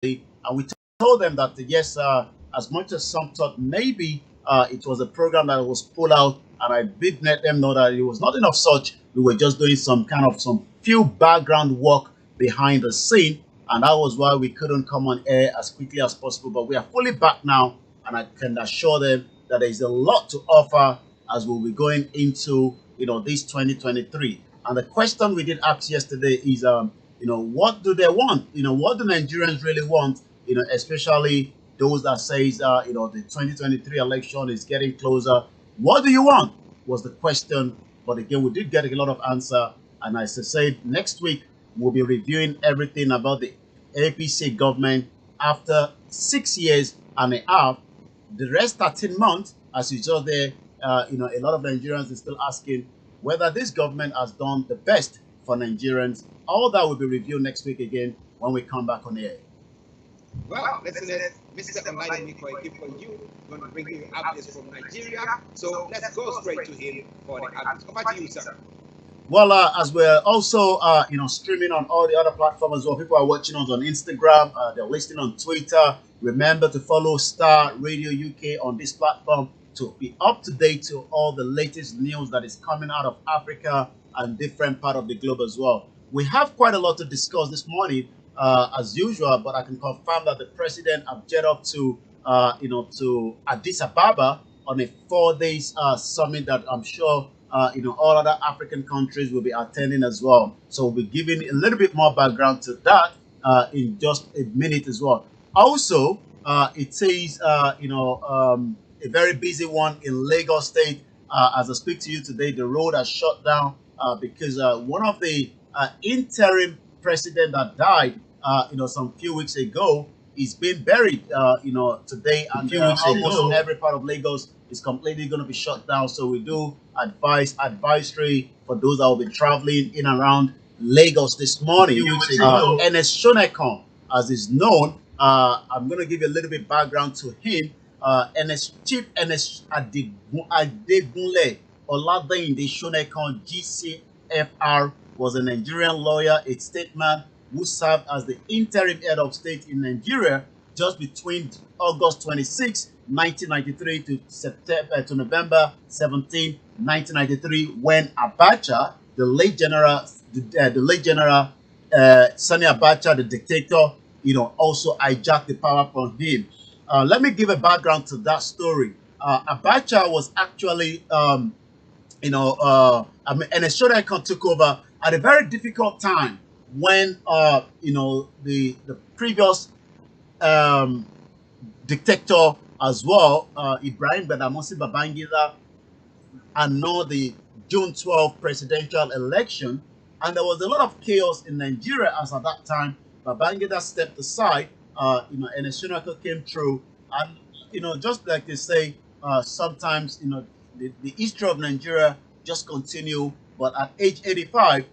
and we told them that yes, as much as some thought maybe it was a program that was pulled out, and I did let them know that it was nothing of such. We were just doing some few background work behind the scene, and that was why we couldn't come on air as quickly as possible. But we are fully back now, and I can assure them that there is a lot to offer as we'll be going into this 2023. And the question we did ask yesterday is what do they want? What do Nigerians really want? Especially those that says the 2023 election is getting closer. What do you want? Was the question. But again, we did get a lot of answer. And as I said, next week we'll be reviewing everything about the APC government after 6 years and a half. The rest 13 months, as you saw there, a lot of Nigerians is still asking whether this government has done the best for Nigerians. All that will be reviewed next week again when we come back on air. Well, listeners, Mr. Olayomi Koiki for you, going to bring you updates from Nigeria. So let's go straight to him for the updates. Over to you, sir. Well, as we're also, streaming on all the other platforms as well. People are watching us on Instagram. They're listening on Twitter. Remember to follow Starr Radio UK on this platform to be up to date to all the latest news that is coming out of Africa and different part of the globe as well. We have quite a lot to discuss this morning, as usual, but I can confirm that the president have jet up to, to Addis Ababa on a 4 days summit that I'm sure all other African countries will be attending as well. So we'll be giving a little bit more background to that in just a minute as well. Also, it says, a very busy one in Lagos State. As I speak to you today, the road has shut down because one of the interim president that died, some few weeks ago, is being buried, today, and almost every part of Lagos is completely going to be shut down. So we do advisory for those that will be traveling in and around Lagos this morning. NS Shonekon, as is known, I'm going to give you a little bit background to him. Chief NS Adegunle Oladeyinde Shonekon GCFR was a Nigerian lawyer, a statesman who served as the interim head of state in Nigeria just between August 26, 1993 to November 17, 1993, when Abacha, the late general Sani Abacha, the dictator, also hijacked the power from him. Let me give a background to that story. Abacha was actually, Ernest Shonekan took over at a very difficult time when, the previous dictator as well, Ibrahim Badamasi Babangida, annulled the June 12 presidential election, and there was a lot of chaos in Nigeria as at that time. Babangida stepped aside, Ernest Shonekan came through, and just like they say, sometimes the history of Nigeria just continue. But at age 85,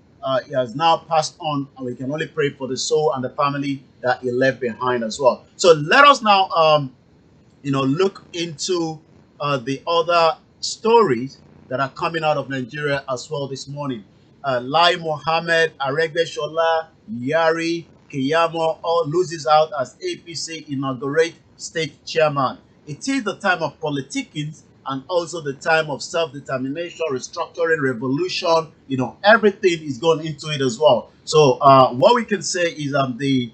he has now passed on, and we can only pray for the soul and the family that he left behind as well. So let us now, look into the other stories that are coming out of Nigeria as well this morning. Lai Mohammed, Aregbesola, Yari, Kiyamo all loses out as APC inaugurate state chairman. It is the time of politicking and also the time of self-determination, restructuring, revolution. Everything is going into it as well. So what we can say is the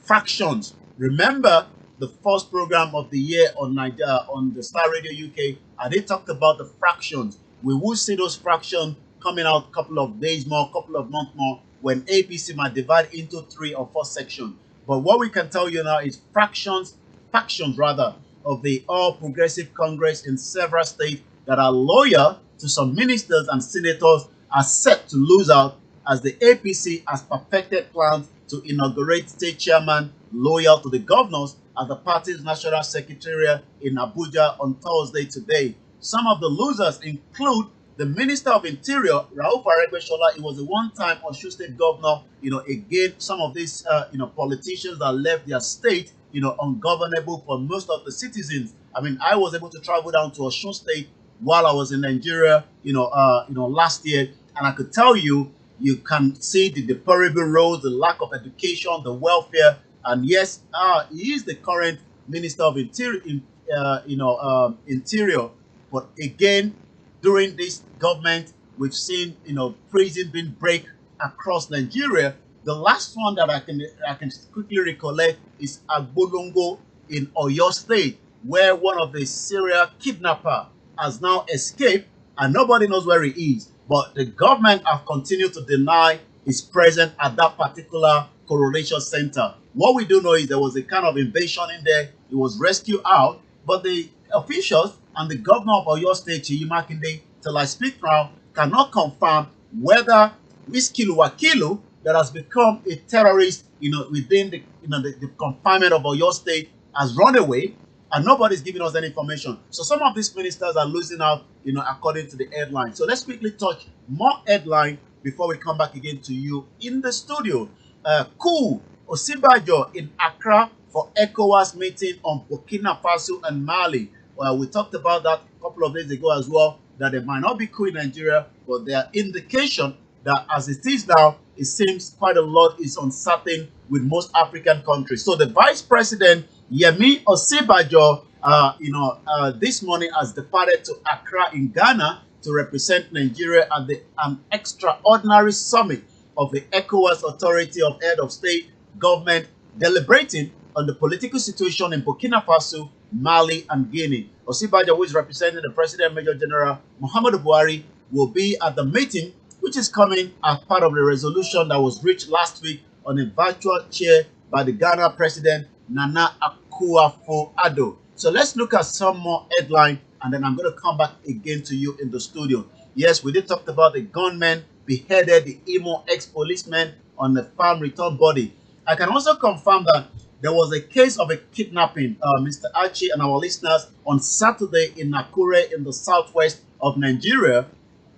factions. Remember the first program of the year on the Starr Radio UK, and they talked about the fractions. We will see those fractions coming out a couple of days more, couple of months more, when APC might divide into 3 or 4 sections. But what we can tell you now is factions rather, of the All Progressive Congress in several states that are loyal to some ministers and senators are set to lose out, as the APC has perfected plans to inaugurate state chairman loyal to the governors at the party's national secretariat in Abuja on Thursday today. Some of the losers include the Minister of Interior, Rauf Aregbesola. He was a one-time Osun State governor. Again, some of these, politicians that left their state, ungovernable for most of the citizens. I mean, I was able to travel down to Osun State while I was in Nigeria, last year, and I could tell you You can see the deplorable roads, the lack of education, the welfare, and yes, he is the current Minister of Interior. But again, during this government, we've seen prison being break across Nigeria. The last one that I can quickly recollect is Agbolongo in Oyo State, where one of the serial kidnapper has now escaped and nobody knows where he is. But the government have continued to deny his presence at that particular coronation center. What we do know is there was a kind of invasion in there. He was rescued out, but the officials and the governor of Oyo State, Chiyi Makinde, till I speak now, cannot confirm whether Wiskilu Wakilu, that has become a terrorist, within the confinement of Oyo State, has run away, and nobody's giving us any information. So some of these ministers are losing out, according to the headline. So let's quickly touch more headline before we come back again to you in the studio. Cool. Osibajo in Accra for ECOWAS meeting on Burkina Faso and Mali. Well, we talked about that a couple of days ago as well, that it might not be cool in Nigeria, but there are indications that as it is now, it seems quite a lot is uncertain with most African countries. So the Vice President, Yemi Osibajo, this morning has departed to Accra in Ghana to represent Nigeria at an extraordinary summit of the ECOWAS Authority of Head of State Government deliberating on the political situation in Burkina Faso, Mali, and Guinea. Osibajo, who is representing the President Major General Muhammadu Buhari, will be at the meeting, which is coming as part of the resolution that was reached last week on a virtual chair by the Ghana President Nana Akufo-Addo. So let's look at some more headline, and then I'm going to come back again to you in the studio. Yes, we did talk about the gunman beheaded the Imo ex-policeman on the farm return body. I can also confirm that there was a case of a kidnapping, Mr. Archie and our listeners, on Saturday in Nakure in the southwest of Nigeria.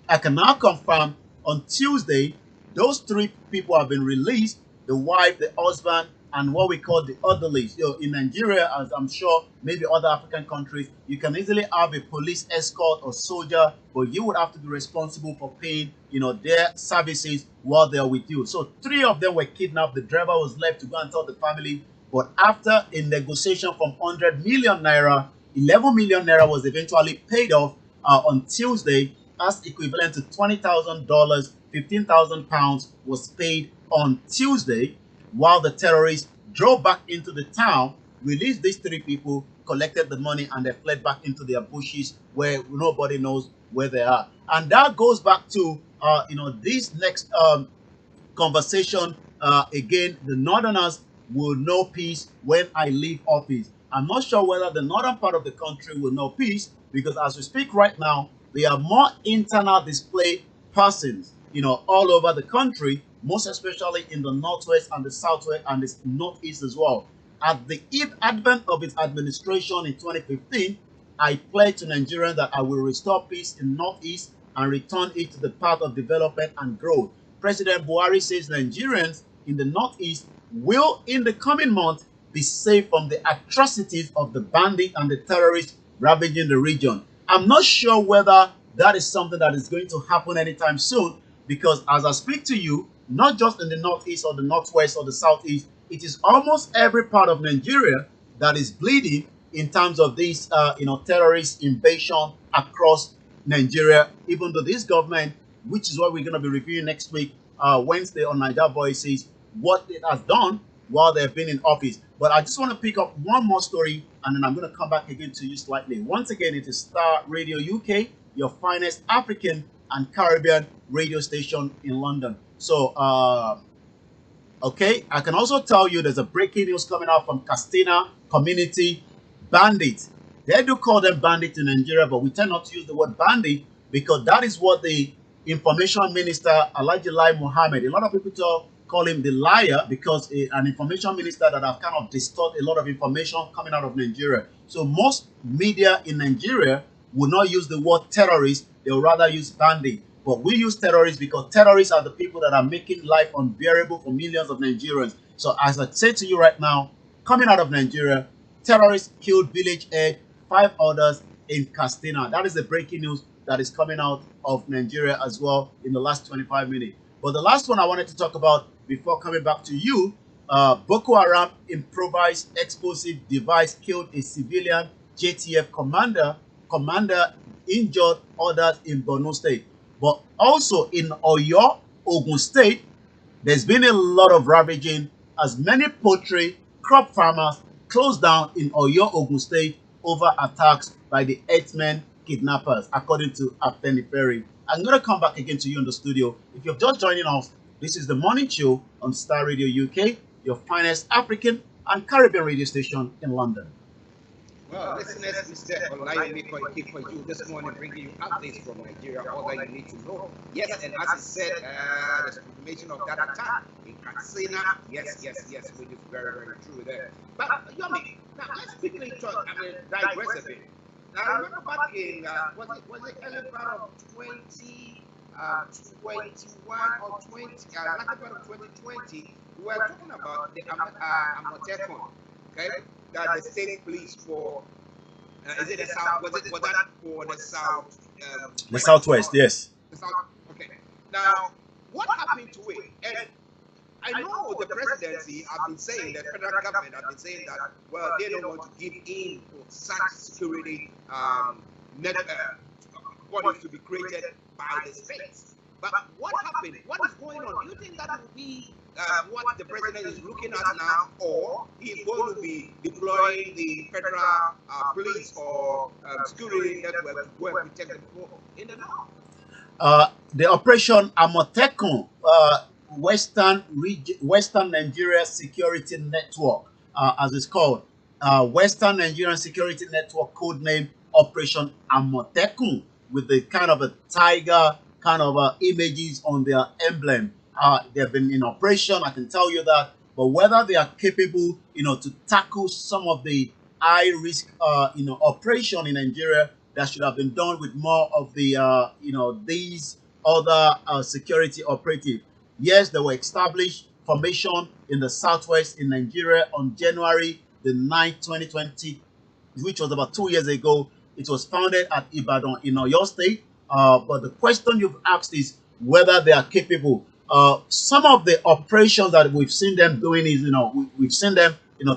I can now confirm on Tuesday, those three people have been released: the wife, the husband, and what we call the orderlies. In Nigeria, as I'm sure maybe other African countries, you can easily have a police escort or soldier, but you would have to be responsible for paying, their services while they are with you. So three of them were kidnapped. The driver was left to go and tell the family, but after a negotiation from 100 million naira, 11 million naira was eventually paid off on Tuesday, as equivalent to $20,000, 15,000 pounds was paid on Tuesday, while the terrorists drove back into the town, released these three people, collected the money, and they fled back into their bushes where nobody knows where they are. And that goes back to this next conversation. Again, the Northerners will know peace when I leave office. I'm not sure whether the northern part of the country will know peace, because as we speak right now, there are more internal display persons, all over the country, most especially in the northwest and the southwest and the northeast as well. At the advent of its administration in 2015, I pledged to Nigerians that I will restore peace in northeast and return it to the path of development and growth. President Buhari says Nigerians in the northeast will, in the coming months, be safe from the atrocities of the bandits and the terrorists ravaging the region. I'm not sure whether that is something that is going to happen anytime soon, because as I speak to you, not just in the northeast or the northwest or the southeast, it is almost every part of Nigeria that is bleeding in terms of this, terrorist invasion across Nigeria. Even though this government, which is what we're going to be reviewing next week, Wednesday on Niger Voices, what it has done while they've been in office. But I just want to pick up one more story, and then I'm going to come back again to you slightly. Once again, it is Starr Radio UK, your finest African and Caribbean radio station in London. So, okay, I can also tell you there's a breaking news coming out from Castina community. Bandits. They do call them bandits in Nigeria, but we tend not to use the word bandit because that is what the information minister, Alhaji Lai Mohammed, a lot of people call him the liar, because an information minister that have kind of distorted a lot of information coming out of Nigeria. So most media in Nigeria will not use the word terrorist, they will rather use bandit. But we use terrorists because terrorists are the people that are making life unbearable for millions of Nigerians. So as I say to you right now, coming out of Nigeria, terrorists killed village head, 5 others in Castina. That is the breaking news that is coming out of Nigeria as well in the last 25 minutes. But the last one I wanted to talk about before coming back to you, Boko Haram improvised explosive device killed a civilian JTF commander injured others in Borno State. But also in Oyo, Ogun State, there's been a lot of ravaging as many poultry crop farmers closed down in Oyo, Ogun State over attacks by the Earthmen kidnappers, according to FEBAURY. I'm going to come back again to you in the studio. If you're just joining us, this is the morning show on Star Radio UK, your finest African and Caribbean radio station in London. Well, listeners, Mr. Olayomi Koiki for you this morning, bringing you updates from Nigeria, all that you need to know. Yes, and as I said, there's confirmation of that attack in Katsina. Yes, which is very, very true there. But Yomi, now let's quickly talk, digress a bit. Now, I remember back in, was it early part of 2021 or 20, latter part of 2020, we were talking about the Amotekun, okay? That the state police for is it the south? Was that for the south? The southwest, yes. The south. Okay. Now, what happened to it? And I know the presidency have been saying, the federal government have been saying that they don't want to give in to such security bodies to be created by the states. But what happened? What is going on? Do you think that will be what the president is looking at now, or he is going to be deploying the federal police or security network to go and protect the people in the north? The Operation Amotekun, Western Nigeria Security Network, as it's called, Western Nigerian Security Network, code name Operation Amotekun, with the kind of a tiger kind of images on their emblem. They've been in operation, I can tell you that. But whether they are capable, to tackle some of the high risk, operation in Nigeria that should have been done with more of the, these other security operative. Yes, they were established formation in the southwest in Nigeria on January the 9th, 2020, which was about 2 years ago. It was founded at Ibadan in Oyo State. But the question you've asked is whether they are capable. Some of the operations that we've seen them doing is, we've seen them,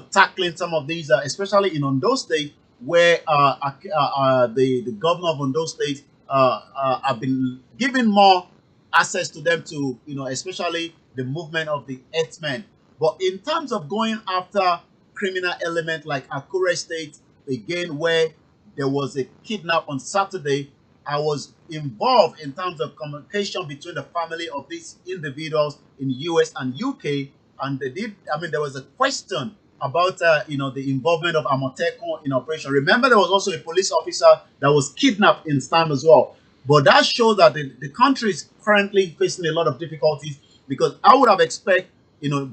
tackling some of these, especially in Ondo State, where the governor of Ondo State have been giving more access to them to, especially the movement of the Earthmen. But in terms of going after criminal element like Akure State, again, where there was a kidnap on Saturday, I was involved in terms of communication between the family of these individuals in US and UK, and there was a question about the involvement of Amotekun in operation. Remember, there was also a police officer that was kidnapped in Stam as well. But that shows that the country is currently facing a lot of difficulties, because I would have expected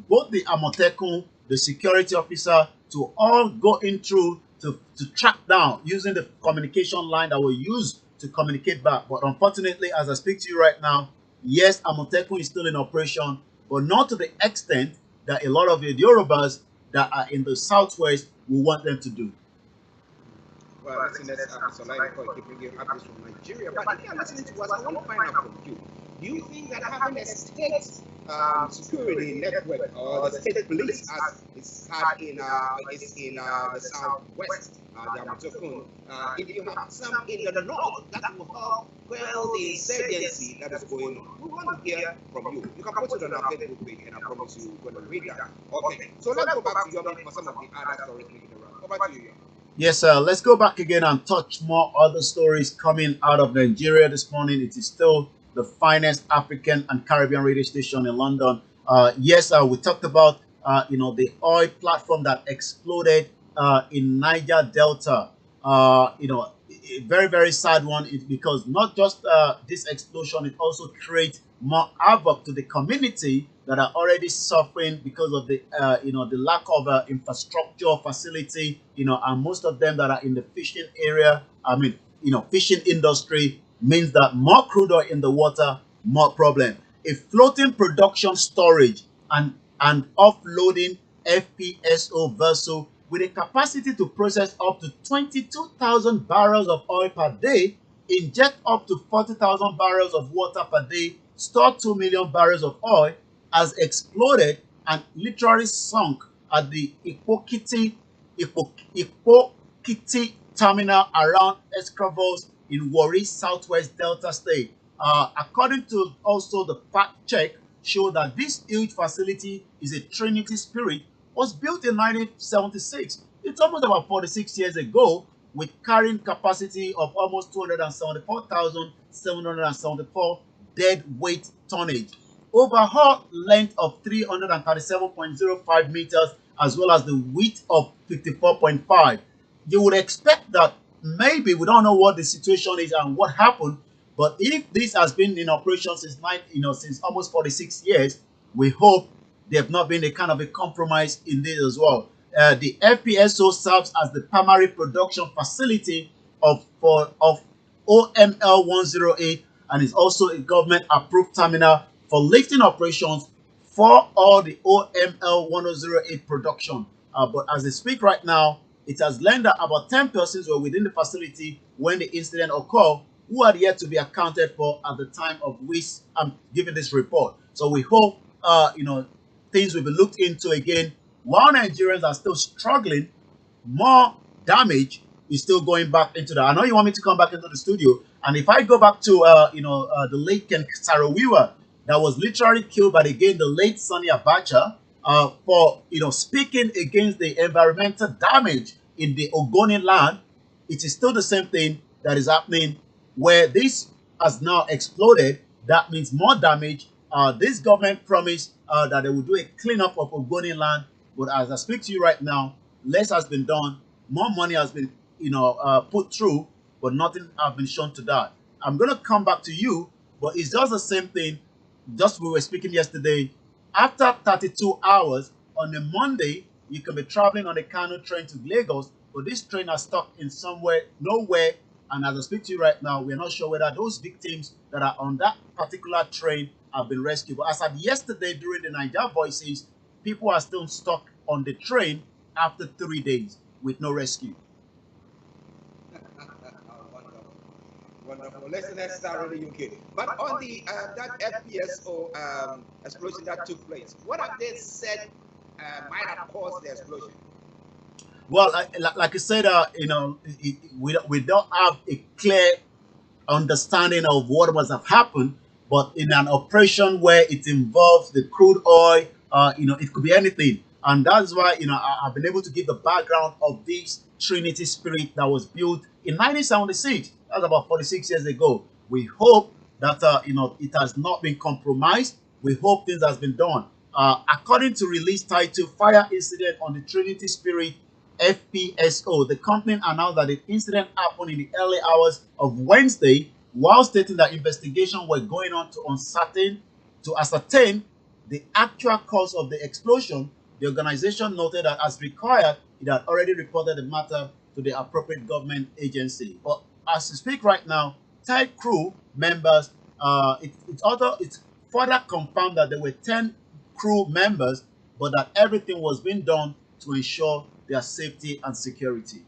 both the Amotekun, the security officer, to all go in through to track down using the communication line that were used to communicate back. But unfortunately, as I speak to you right now, yes, Amotekun is still in operation, but not to the extent that a lot of the Yorubas that are in the southwest will want them to do. Well, listeners, Mr. Olayomi keep bringing updates from Nigeria. But if you are listening to us, I want to find out from you. Do you think that having a state security network or the state police, as it's had in the southwest, the Amotekun, if you have some in the north, that will help quell the insurgency that is going on? We want to hear from you. You can put it on our Facebook page, and I promise you we're going to read that. Okay, so let's go back to Yomi for some of the other stories making around. Over to you, Yomi. Yes, sir. Let's go back again and touch more other stories coming out of Nigeria this morning. It is still the finest African and Caribbean radio station in London. Yes, we talked about the oil platform that exploded in Niger Delta. A very, very sad one, is because not just this explosion, it also creates more havoc to the community that are already suffering because of the the lack of infrastructure facility, and most of them that are in the fishing area. Fishing industry means that more crude oil in the water, more problem. A floating production storage and offloading FPSO vessel with a capacity to process up to 22,000 barrels of oil per day, inject up to 40,000 barrels of water per day, stored 2 million barrels of oil, has exploded and literally sunk at the Ipokiti terminal around Escravos in Warri, Southwest Delta State. According to also the fact check, show that this huge facility is a Trinity Spirit, was built in 1976. It's almost about 46 years ago, with carrying capacity of almost 274,774 dead weight tonnage. Overall length of 337.05 meters, as well as the width of 54.5. You would expect that maybe we don't know what the situation is and what happened, but if this has been in operation since since almost 46 years, we hope there have not been a kind of a compromise in this as well. The FPSO serves as the primary production facility of OML 108 and is also a government approved terminal for lifting operations for all the OML 1008 production. But as I speak right now, it has learned that about 10 persons were within the facility when the incident occurred, who are yet to be accounted for at the time of which I'm giving this report. So we hope, things will be looked into again. While Nigerians are still struggling, more damage is still going back into that. I know you want me to come back into the studio, and if I go back to the late Ken Sarawiwa that was literally killed by again the late Sonny Abacha for speaking against the environmental damage in the Ogoni land, it is still the same thing that is happening where this has now exploded. That means more damage. This government promised that they will do a cleanup of Ogoni land, but as I speak to you right now, less has been done. More money has been, put through, but nothing has been shown to that. I'm gonna come back to you, but it's just the same thing. Just we were speaking yesterday. After 32 hours on a Monday, you can be traveling on a Kano train to Lagos, but this train is stuck in somewhere, nowhere. And as I speak to you right now, we're not sure whether those victims that are on that particular train have been rescued. But as of yesterday during the Niger Voices, people are still stuck on the train after 3 days with no rescue. Wonderful, wonderful. Let's start with the UK. But on the that FPSO explosion that took place, what have they said might have caused the explosion? Well, like I said, we don't have a clear understanding of what must have happened, but in an operation where it involves the crude oil, it could be anything. And that's why, I've been able to give the background of this Trinity Spirit that was built in 1976. That's about 46 years ago. We hope that, it has not been compromised. We hope things has been done. According to release title, Fire Incident on the Trinity Spirit FPSO, the company announced that the incident happened in the early hours of Wednesday, while stating that investigations were going on to ascertain the actual cause of the explosion. The organization noted that, as required, it had already reported the matter to the appropriate government agency. But as we speak right now, tight crew members, it's further confirmed that there were 10 crew members, but that everything was being done to ensure their safety and security.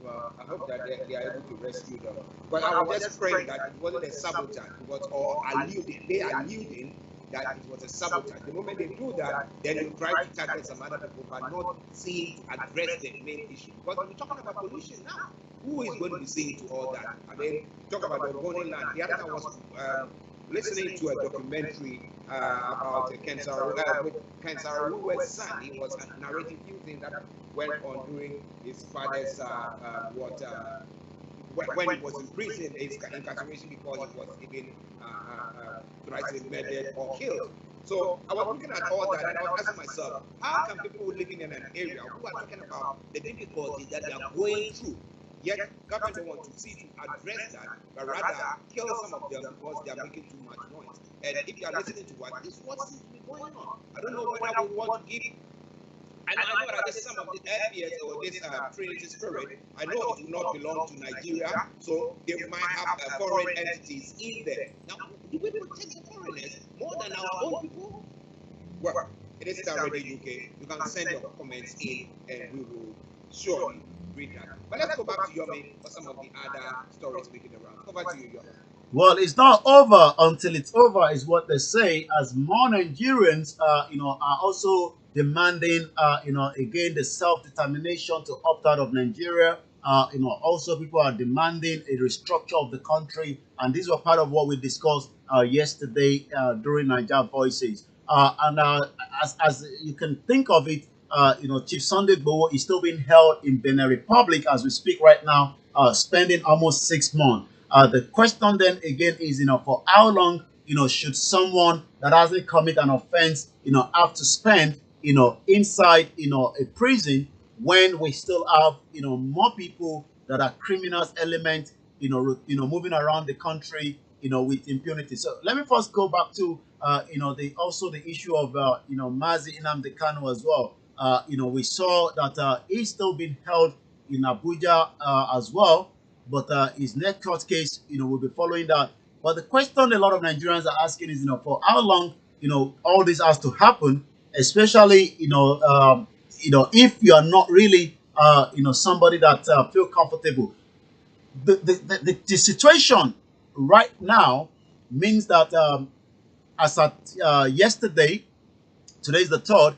Well, I hope that they are able to rescue them. But I was just praying that it wasn't a sabotage, or they alluding that it was a sabotage. The moment they do that, then you try to target some other people, but not seeing to address the main issue. Because we're talking about pollution now. Who is going to be seeing to all that? I mean, talk about the Ogoni land. The other time was listening to a documentary about Ken West's son. He was narrating few things that went on during his father's when he was in prison, his incarceration, because he was even thrice murdered or killed. So I was looking at all that and I was asking myself, how can people living in an area who are talking about the difficulties that they are going through, yet government don't want to see to address that, but rather kill some of them because they are making too much noise? And if you are listening to what this is what seems to be going on. I don't know whether we want to give. I know that this some of the FPS or this Trinity Spirit, I know it do not belong to Nigeria, so they might have foreign entities in there. Now, do we protect the foreigners more than our own people? Well, it is Starr Radio UK. You can send your comments in and we will surely read that. But let's go back to Yomi for some of the other stories making around. Over to you, Yomi. Well, it's not over until it's over, is what they say. As more Nigerians, are also demanding, again, the self-determination to opt out of Nigeria. Also people are demanding a restructure of the country, and these were part of what we discussed yesterday during Niger Voices. And as you can think of it, Chief Sunday Igboho is still being held in Benin Republic as we speak right now, spending almost 6 months. The question then again is, for how long, should someone that hasn't commit an offense, have to spend, inside, a prison when we still have, more people that are criminals element, moving around the country, with impunity. So let me first go back to, the also the issue of, Mazi Nnamdi Kanu as well. We saw that he's still being held in Abuja as well, but his net court case, will be following that. But the question a lot of Nigerians are asking is, for how long, all this has to happen, especially, if you are not really, somebody that feel comfortable. The situation right now means that, as at yesterday, today's the third,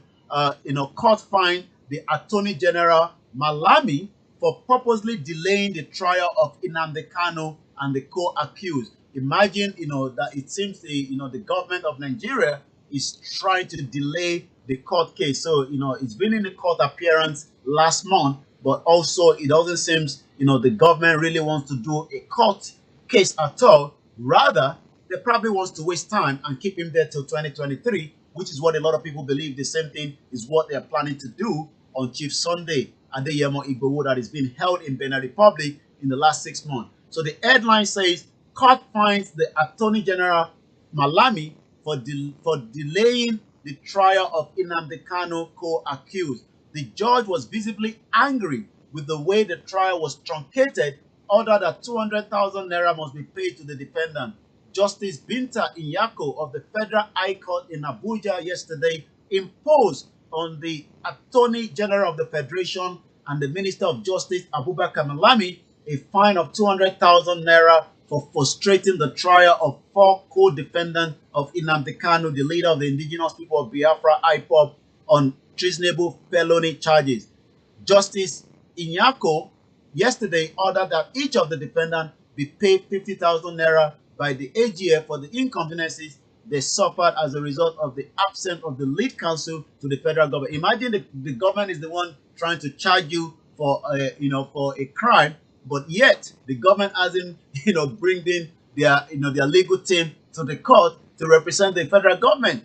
court fined the Attorney General Malami for purposely delaying the trial of Nnamdi Kanu and the co-accused. Imagine, that it seems the government of Nigeria is trying to delay the court case. So, it's been in the court appearance last month, but also it doesn't seem, the government really wants to do a court case at all. Rather, they probably wants to waste time and keep him there till 2023, which is what a lot of people believe. The same thing is what they are planning to do on Chief Sunday and the Yemo Igboho that is being held in Benin Republic in the last 6 months. So the headline says, court finds the Attorney General Malami for delaying the trial of Nnamdi Kanu co-accused. The judge was visibly angry with the way the trial was truncated, ordered that 200,000 naira must be paid to the defendant. Justice Binta Inyako of the Federal High Court in Abuja yesterday imposed on the Attorney General of the Federation and the Minister of Justice Abubakar Malami a fine of 200,000 naira for frustrating the trial of four co-defendants of Nnamdi Kanu, the leader of the indigenous people of Biafra, IPOB, on treasonable felony charges. Justice Inyako yesterday ordered that each of the defendants be paid 50,000 naira by the AGF for the inconveniences they suffered as a result of the absence of the lead counsel to the federal government. Imagine the government is the one trying to charge you for for a crime, but yet the government hasn't bring in their legal team to the court to represent the federal government.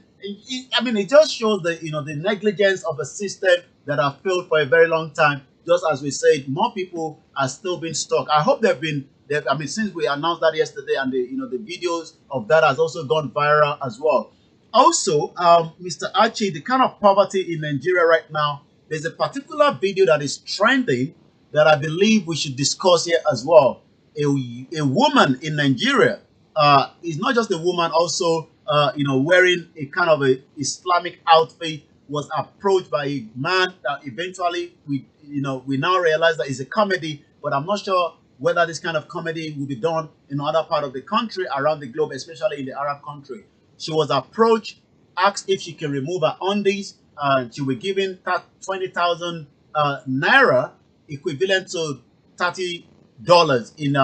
I mean, it just shows the negligence of a system that have failed for a very long time. Just as we said, more people are still being stuck. I hope I mean, since we announced that yesterday, and the videos of that has also gone viral as well. Also, Mr. Archie, the kind of poverty in Nigeria right now, there's a particular video that is trending that I believe we should discuss here as well. A woman in Nigeria is not just a woman, also wearing a kind of a Islamic outfit, was approached by a man that eventually we now realize that it's a comedy, but I'm not sure whether this kind of comedy will be done in other part of the country around the globe, especially in the Arab country. She was approached, asked if she can remove her undies, and she was given 20,000 naira, equivalent to $30 in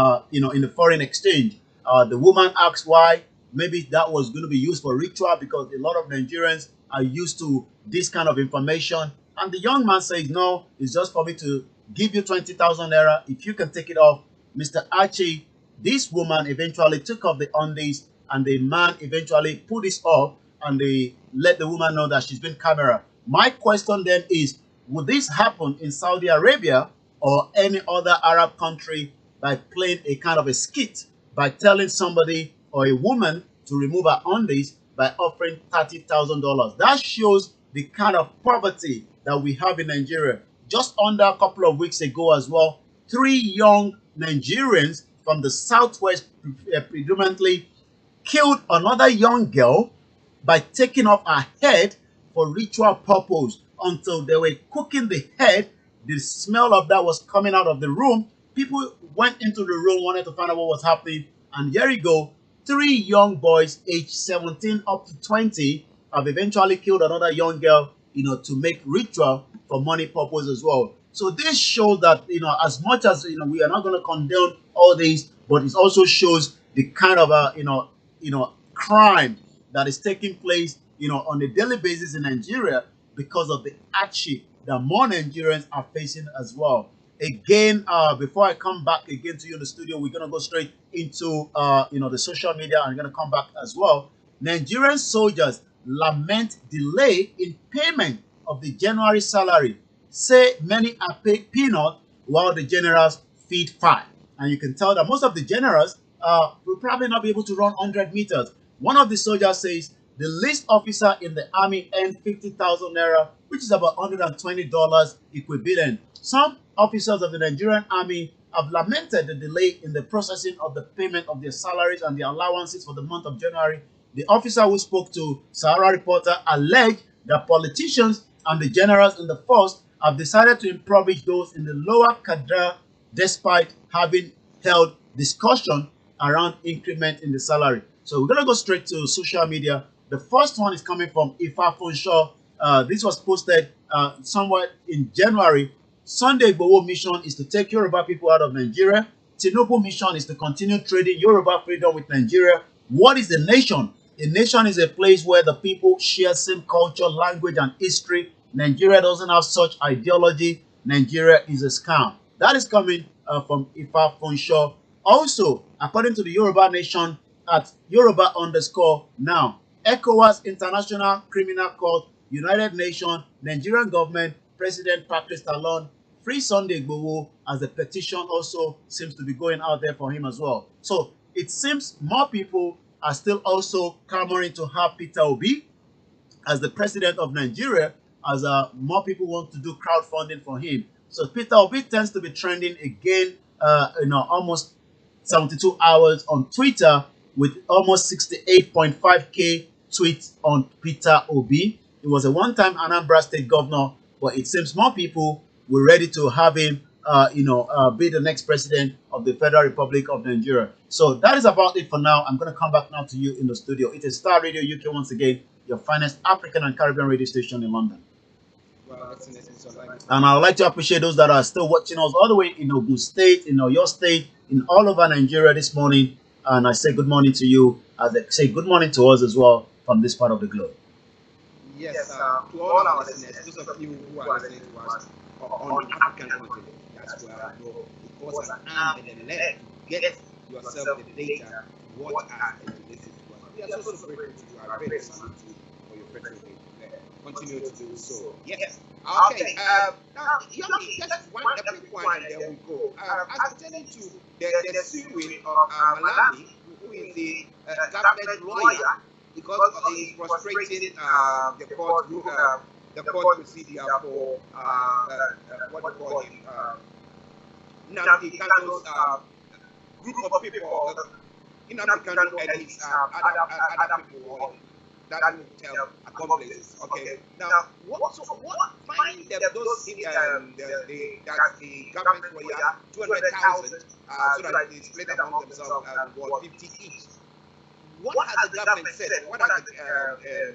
in the foreign exchange. The woman asked why. Maybe that was going to be used for ritual, because a lot of Nigerians are used to this kind of information. And the young man says, no, it's just for me to give you 20,000 naira. If you can take it off, Mr. Archie, this woman eventually took off the undies, and the man eventually put this off, and they let the woman know that she's been camera. My question then is, would this happen in Saudi Arabia or any other Arab country by playing a kind of a skit, by telling somebody or a woman to remove her undies by offering $30,000? That shows the kind of poverty that we have in Nigeria. Just under a couple of weeks ago as well, three young Nigerians from the southwest, predominantly, killed another young girl by taking off her head for ritual purpose. Until they were cooking the head, the smell of that was coming out of the room. People went into the room, wanted to find out what was happening, And here you go, 3 young boys aged 17 up to 20 have eventually killed another young girl, to make ritual for money purpose as well. So this shows that, as much as, we are not going to condone all these, but it also shows the kind of crime that is taking place, on a daily basis in Nigeria because of the Archie that more Nigerians are facing as well. Again, before I come back again to you in the studio, we're gonna go straight into the social media. I'm gonna come back as well. Nigerian soldiers lament delay in payment of the January salary. Say many are paid peanut while the generals feed fire. And you can tell that most of the generals will probably not be able to run 100 meters. One of the soldiers says the least officer in the army earned 50,000 naira, which is about $120 equivalent. Some officers of the Nigerian army have lamented the delay in the processing of the payment of their salaries and their allowances for the month of January. The officer who spoke to Sahara Reporter alleged that politicians and the generals in the force have decided to impoverish those in the lower cadre despite having held discussion around increment in the salary. So we're going to go straight to social media. The first one is coming from Ifa Fonshaw. This was posted somewhere in January. Sunday IGBOHO mission is to take Yoruba people out of Nigeria. Tinubu mission is to continue trading Yoruba freedom with Nigeria. What is a nation? A nation is a place where the people share same culture, language, and history. Nigeria doesn't have such ideology. Nigeria is a scam. That is coming from Ifa Fonshaw. Also, according to the Yoruba Nation at Yoruba underscore now, ECOWAS International Criminal Court, United Nations, Nigerian government, President Patrice Talon, free Sunday IGBOHO, as the petition also seems to be going out there for him as well. So it seems more people are still also clamoring to have Peter Obi as the president of Nigeria, as more people want to do crowdfunding for him. So Peter Obi tends to be trending again, almost 72 hours on Twitter with almost 68.5k tweets on Peter Obi. He was a one-time Anambra State governor, but it seems more people were ready to have him, be the next president of the Federal Republic of Nigeria. So that is about it for now. I'm going to come back now to you in the studio. It is Star Radio UK once again, your finest African and Caribbean radio station in London. And I would like to appreciate those that are still watching us all the way in Ogun State, in your state, in all over Nigeria this morning. And I say good morning to you, as I say good morning to us as well from this part of the globe. Yes, to all our listeners, those of you who are listening to us on the African continent, that's where I know it costs an arm and a leg to get yourself the data to watch us and to listen to us. We are so grateful to you. I really salute you for your patronage. Continue to do so. Yes. Okay. Now, Yomi, just one a quick one, and then we go. As pertaining to the suing of Malami, who is the government lawyer, because he's frustrating the court procedure for what we call him, Nnamdi Kanu's group of people, Nnamdi Kanu and his other people. That will tell accomplices. Okay. Now, what finding them those that the government lawyer 200,000 so that they split among themselves and 50 each. What has the government said? What has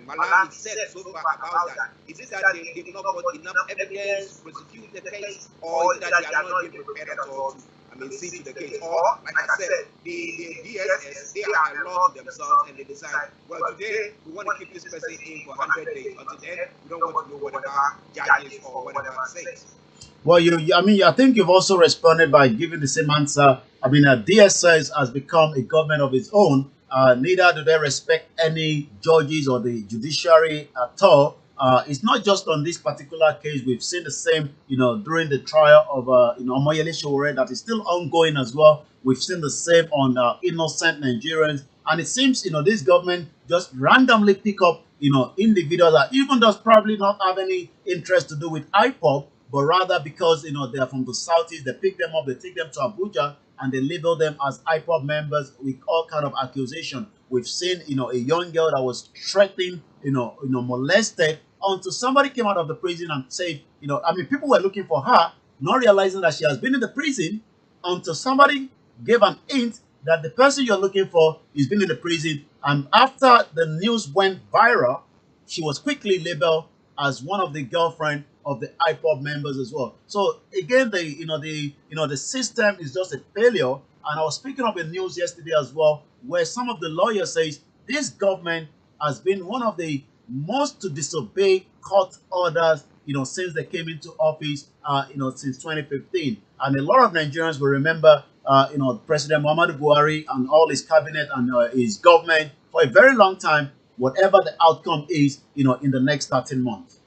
Malami said so far about that? Is it that they've not got enough evidence to prosecute the case, or is it that they are not even prepared at all to see to the case? Or, like I said, the DSS, they are a law to themselves and they decide, well, today we want to keep this person in for 100 days. Until then, we don't want to know whatever judges or whatever says. Well, I think you've also responded by giving the same answer. DSS has become a government of its own. Neither do they respect any judges or the judiciary at all. It's not just on this particular case. We've seen the same, during the trial of, Omoyele Sowore that is still ongoing as well. We've seen the same on innocent Nigerians. And it seems, this government just randomly pick up, individuals that even does probably not have any interest to do with IPOB, but rather because, they are from the Southeast, they pick them up, they take them to Abuja, and they label them as IPOB members with all kind of accusation. We've seen, a young girl that was threatened, molested, until somebody came out of the prison and said, people were looking for her, not realizing that she has been in the prison, until somebody gave an hint that the person you're looking for is been in the prison. And after the news went viral, she was quickly labeled as one of the girlfriend of the IPOB members as well. So again, the system is just a failure. And I was speaking of the news yesterday as well, where some of the lawyers says this government has been one of the most to disobey court orders, since they came into office, since 2015. And a lot of Nigerians will remember, President Muhammadu Buhari and all his cabinet and his government for a very long time, whatever the outcome is, in the next 13 months.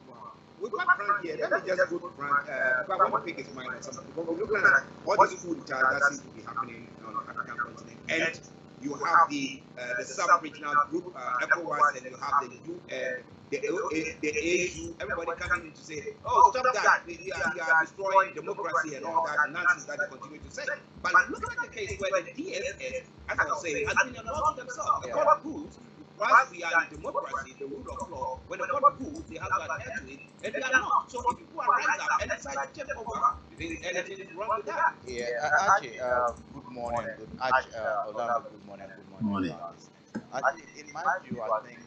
Wow. We've got Frank here. Let me just go to Frank. Because I want to pick his mind on something. Because we're looking at all these food that seems to be happening on the African continent. And you have the sub-regional group, ECOWAS, and you have the UN, the AU, everybody coming in to say, oh, stop that, you are destroying democracy and all that nonsense that they continue to say. But look at the case where the DSS, as I was saying, has been involved themselves. The court rules, whilst we are in democracy, the rule of law, when the court rules, they have to adhere to it, and they are not. So if people are rise up and decide to take over, then anything is wrong with that. Yeah, Archie, good morning. Olayomi, good morning. Good morning. Archie, in my view, I think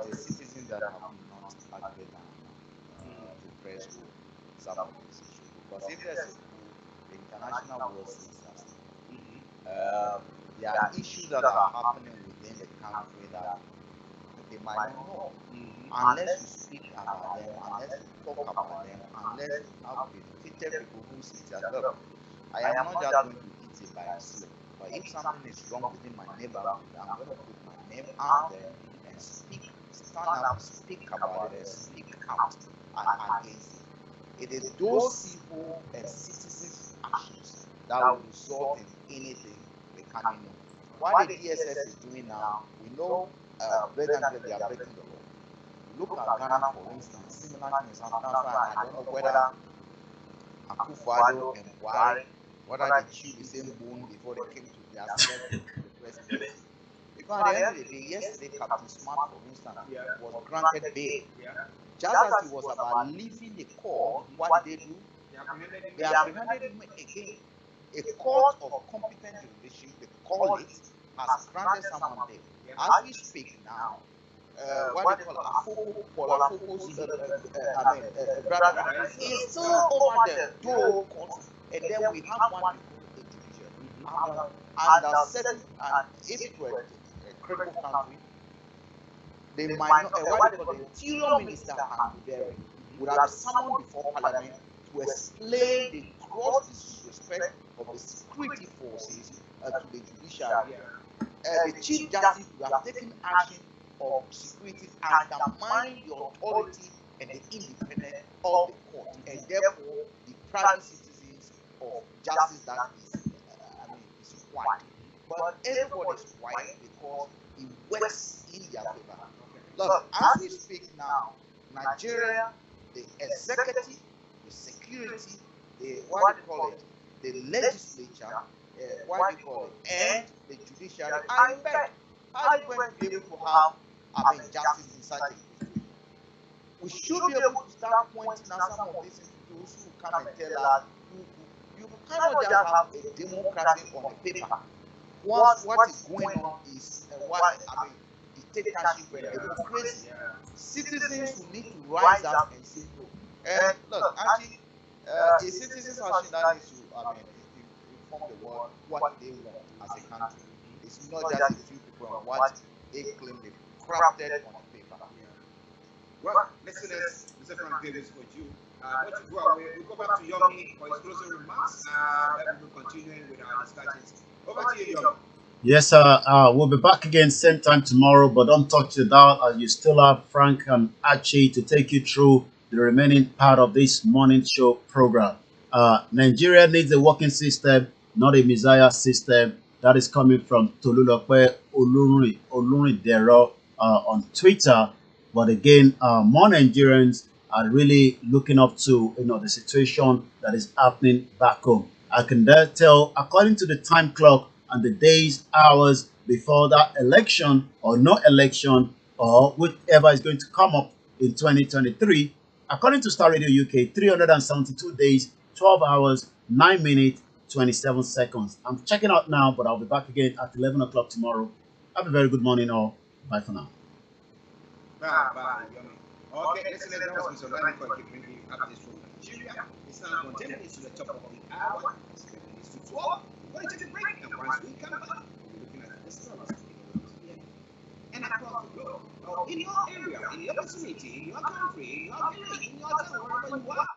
the citizens that have not agreed the press will suffer this issue. Because if there's a coup, the international world sees that. There are issues that are happening within the country that they might not know. Unless you speak about them, unless you talk about them, unless you have educated people who see that, look, I am not just going to eat it by myself. But if something is wrong within my neighborhood, I'm going to put my name out there and stand up, speak about it, and speak out against it. It is those civil and citizens' actions that will result in anything we can't know. What the DSS is doing now, we know blatantly they are breaking the law. Look at Ghana, for instance, similar things happening. I don't know whether Akufo-Addo and Buhari, whether they chewed the same bone before they came to their step to the presidency. Because at the end of the day, yesterday, Captain Smart, for instance, was granted bail. Just as he was about leaving the court, what did they do? They apprehended him again. A court of competent jurisdiction, they call it, has granted someone bail. As we speak now, what they call Polafoko's brother is still over the door court, and then we have one before the judiciary. And certain, and if it were a critical country, they might not, what they call the interior minister would have summoned before parliament to explain the gross disrespect of the security forces to the judiciary. The Chief Justice would have taken action of security undermine the authority and the independence of the court, and therefore the private citizens of justice that is required. But everybody is quiet because it works in their favor. Look, as we speak now, Nigeria, the executive, the security, the the legislature, and the judiciary are in bed. How are you going to be able to have justice in such a situation? We should be able to start pointing out some of these institutions who come and tell us you cannot just have a democracy on a paper. What is going on is dictatorship and democracy. Citizens will need to rise up and say no. And look, actually, a citizens action that needs to inform the world what they want as a country. It's not just a few people and what they claim they've crafted on the paper. Well, listeners, Mr. Frank Davis for you. Not to go away, we'll go back to Yomi for his closing remarks. Then we'll continue with our discussions. Over to you, Yomi. Yes, we'll be back again same time tomorrow, but don't touch the dial as you still have Frank and Archie to take you through the remaining part of this morning show program. Nigeria needs a working system, not a Messiah system. That is coming from Tolulope Olunridero on Twitter. But again, more Nigerians are really looking up to the situation that is happening back home. I can tell, according to the time clock and the days, hours before that election or no election or whichever is going to come up in 2023, according to Star Radio UK, 372 days, 12 hours, 9 minutes, 27 seconds. I'm checking out now, but I'll be back again at 11 o'clock tomorrow. Have a very good morning, all. Bye for now. Bye, Yomi. Okay, listeners, that was Mr. Olayomi Koiki bringing you updates from Nigeria. It's now 10 minutes to the top of the hour. It's 10 minutes to 12. We're going to take a break, and once we come back, we'll be looking at the stars and across the globe. In your area, in your vicinity, in your country, in your village, in your town, wherever you are.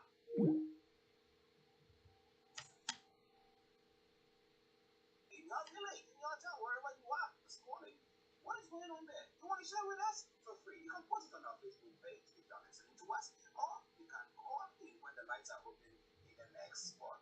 What is going on there? You want to share with us? Feel free. You can post it on our Facebook page if you are listening to us, or you can call in when the lights are open in the next one.